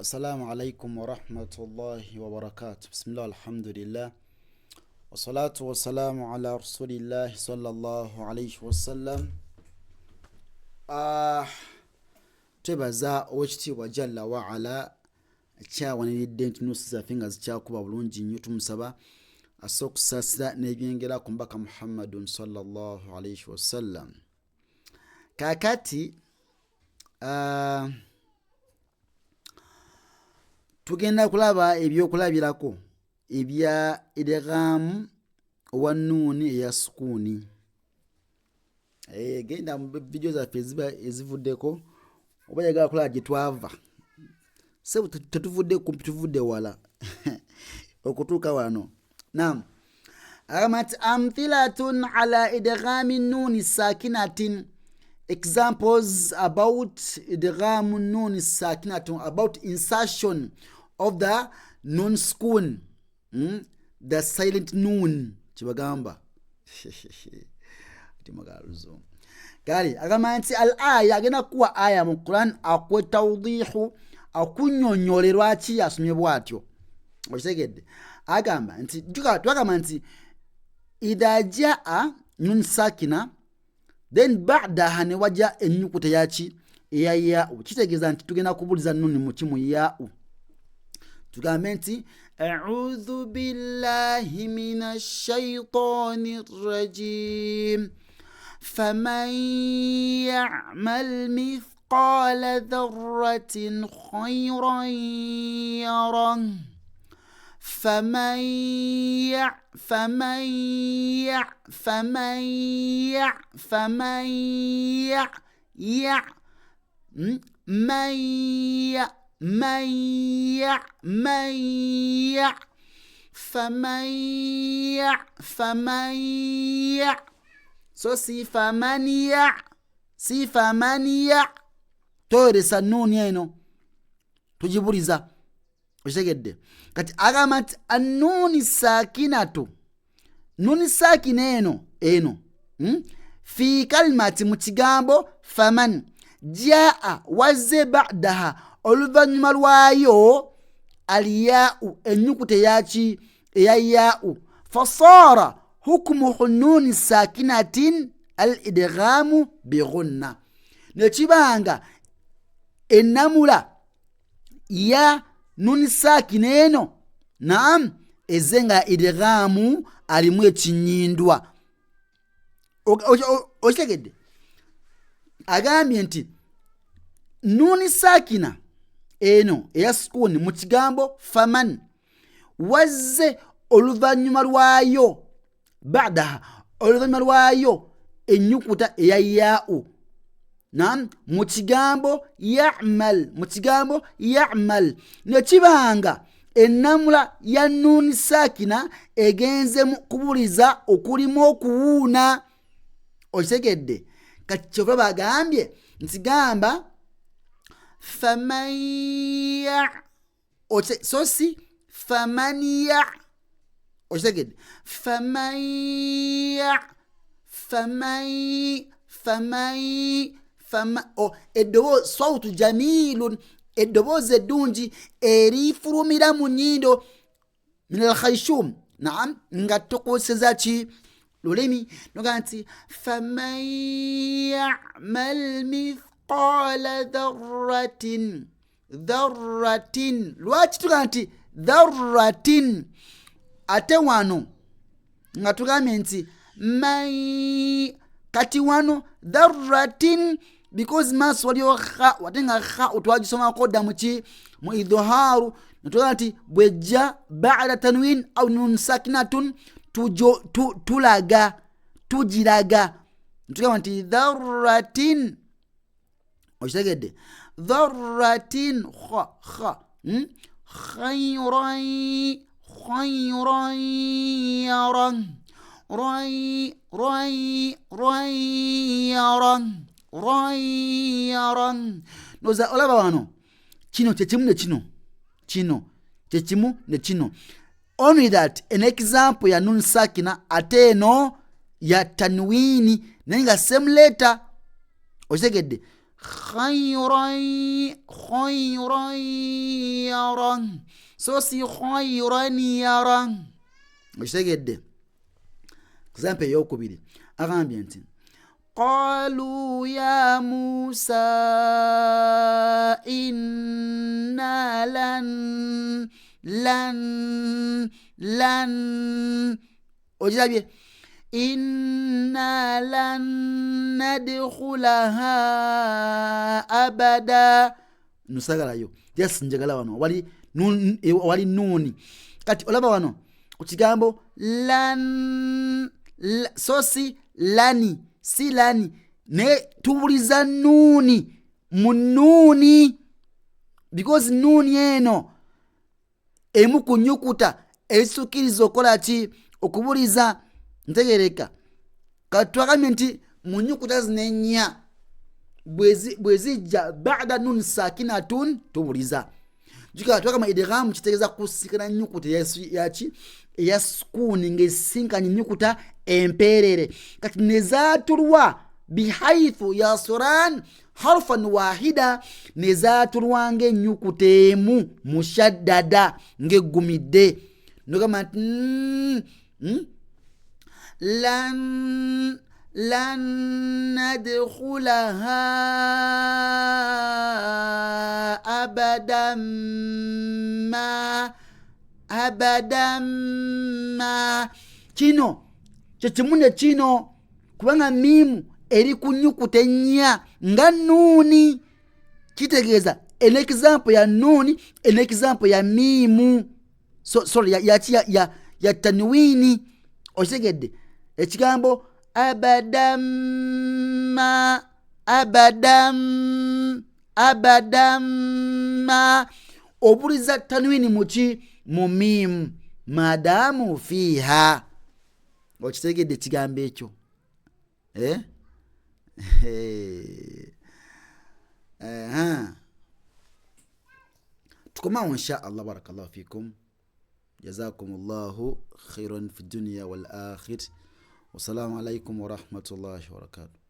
Assalamu alaikum wa rahmatullahi wa barakatuh. Bismillah, alhamdulillah. Wa salatu wa salamu ala rasulillahi sallallahu alayhi wa sallam. Twebaza owekitiibwa jalla wa ala akyawaniridde ntunuusi zaffe nga zikyakuba bulungi nnyo, tumusaba asse okusaasira n'ebyengera ku mbaka Muhammadun sallallahu alayhi wa sallam. Kaakati tugenda kulaba ebyokulabirako ebya idgham wa nuuni eya sukuuni. Genda mu vidiyo zaffe ezivuddeko oba yagala kulaba gye twava, sebu tetuvudde kumpi, tuvudde wala okutuuka wano. Naam, agamati amthilatun ala idghami nuuni sakinatin, examples about idgham nun sakinatun, about insertion of the nun sukun, the silent nun kibagamba timagaluzo kali. Agamba nti al aya, agenda kuwa aya mu Quran akwe tawdihu, akunyonyole lwaki yasomye bwatyo. Okitegedde? Agamba nti twagamba nti idha jaa nun sakina, then ba'daha ne wajja ennyukuta yaki eya ya'u. Kitegeeza nti tugenda kubuliza nuni mu kimu ya'u. Tugambe nti a'udhu billahi minash shaitanir rajim, faman ya'mal mithqala dharratin khayran yarah, فمن so si famania toeresa nuni eno tujibuliza. Okitegedde? Kati agamba nti annuni sakinatu, nuni sakina eno fi kalimati, mu kigambo faman, jaa wazze ba'daha, oluvannyuma lwayo aliya'u, ennyukuta yaki eya ya'u, fasara hukmuhu nuni sakinatin al idghamu bighunna, nekibanga ennamula ya nuni sakina eno naam ezenga idghamu alimu ekinyindwa. Okitegedde? Agambye nti nuni sakina eno eya sukuni mu kigambo faman wazze oluvannyuma lwayo ba'daha, oluvannyuma lwayo ennyukuta eya ya'u, naam mu kigambo ya'mal, nekibanga ennamula ya nuni sakina egenze kubuliza okulimu okuwuuna. Okitegedde? Kati kyova bagambye nti gamba famanya, so si famanya. Okitegedde? Eddoboozi sawtu jamilun, eddoboozi eddungi erifulumira mu nnyindo min al khayshum, naam nga tokozeseza ki lulimi. Noga nti faman ya'mal mithqala dharratin, lwaki tuga nti dharratin ate wano nga tugambye nti kati wano dharratin because maaso waliyo kha, watenga kha otwagisomako dda muki mu idharu, natuga nti bwejja ba'da tanwin au nun sakinatun tulaga tugiraga, ntugamba nti dharratin. Okitegedde? Dharratin kha khayran yaran. Noza olaba wano kino kyekimu ne kino, only that an example ya nun sakina ate eno ya tanwini naye nga same letter. Okitegedde? khayran yara so si khayran yara okitegedde. Example eyokubiri agambye nti قالوا يا موسى إنا لن ojirabye إنا لن ندخلها أبدا nusagalayo just njagala wano wali nuuni kati olaba wano ku kigambo lan so si lani si lani ne tubuliza nuuni mu nuuni because nuuni eno emu ku nyukuta ezisukiriza okola ki okubuliza ntegereka kati twagambye nti mu nyukuta zino ennya bwe zijja ba'da nun sakinatun tubuliza jukira twagamba idgham kitegeeza kusikana nyukuta yaki eya sukuni ngesinkanye nyukuta emperere kati nezatulwa bihaithu yasuran harfan wahida nezatulwa ng'ennyukuta emu mushaddada ng'eggumidde nogamba lan nadkhulaha abadan ma kino kyekimune kino kubanga mimu eri ku nnyukuta ennya nga nuuni kitegeeza en example ya nuuni en example ya mimu sorry ya tanwini okitegedde ekigambo abadan ma obuliza tanwini muki mu mimu madamu fiha okitegedde ekigambo ekyo tukomawo insha Allah. Barakallahu fikum, jazakumullahu khairan fi dunya wal akhir. Wassalamu alaikum wa rahmatullahi wa barakatuh.